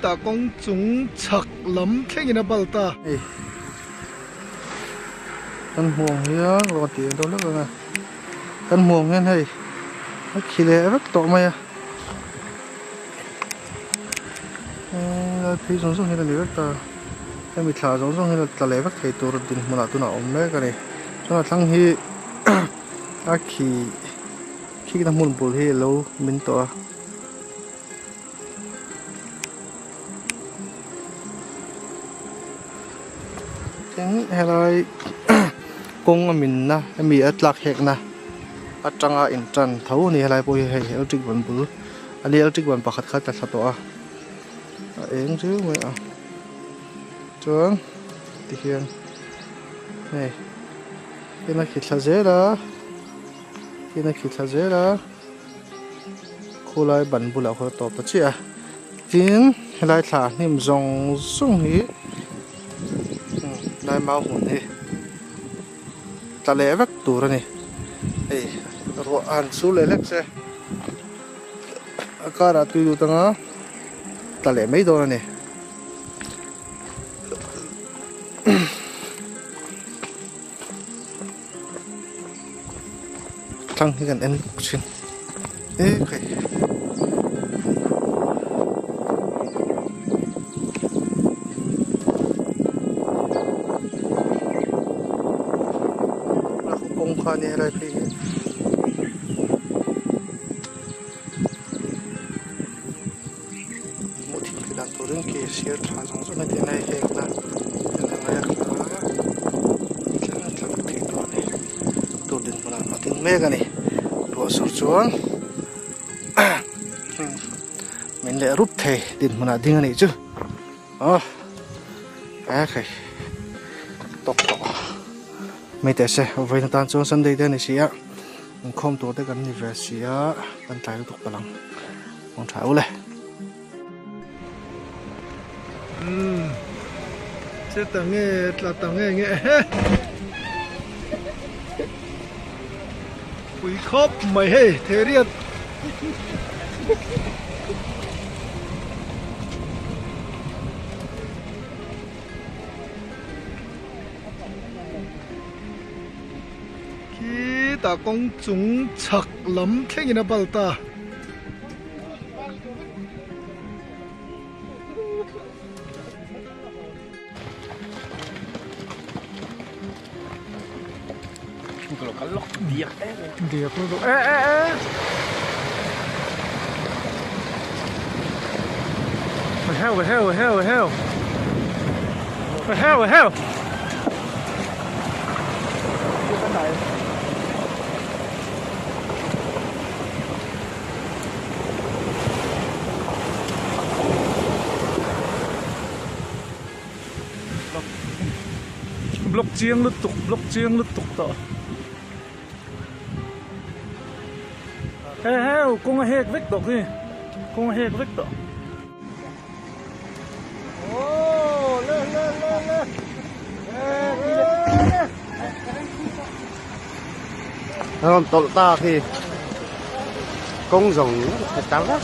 ta công chúng chặt lắm thế này balta con muồng nhá lo tiền đâu nữa rồi con muồng hen hay khi lẽ rất to mày phi giống giống như là lẽ ta em bị thả giống giống như là ta lẽ rất hayตัวดินมันอะตัวน่ะอมเลยกันเลยฉะนั้นทั้งที่ขี้ทำมุนปูที่เรามินตัวจังอะไรกงมินนะมีอัตลักษณ์เหกนะอัตจังอินจันเท่านี้อะไรพวกให้เอาจิกวันปูอันนี้เอาจิกวันปะขัดขัดจัดตัวเองซื้อไหมอ่ะจวนตีเขียนนี่กินนักขิดซาเจล่ะกินนักขิดซาเจล่ะคู่ไล่บันบุหรี่เขาตอบปัจจัยจีนไล่ถ่านิ่มจงส่งฮีไล่มาหุ่นฮีตะเล่วักตัวนี่รัวอันสู้เล็กๆเสียอากาศตุยดูตั้งอ่ะตะเล่ไม่โดนนี่ทั้งที่กันเอ็นชิ้นโอเคแล้วกงข้านี่อะไรพี่มุทิกดันตัวเรื่องเกษตรทางสองส่วนในในเอกนะในในตัวดินมันมาถึงเมฆนี่ตัวสุดส่วนmình lại rút thề điện mà là tiếng này chứ cái tóc tóc mấy tay xe vậy là tan xuống sân đây đây này xí á không tổ tới gần như vậy xí á bàn tay nó tóc vào lòng con tháo này sẽ tặng nghe là tặng nghe quý khóc mày hey thế riết khi ta công chúng chặt lắm thế này balta Diak lu What hell Block chiêng lứt tục tỏ heo con heo vích tỏ kì con heo vích tỏ lên không tội ta thì công rồng thật trắng lắm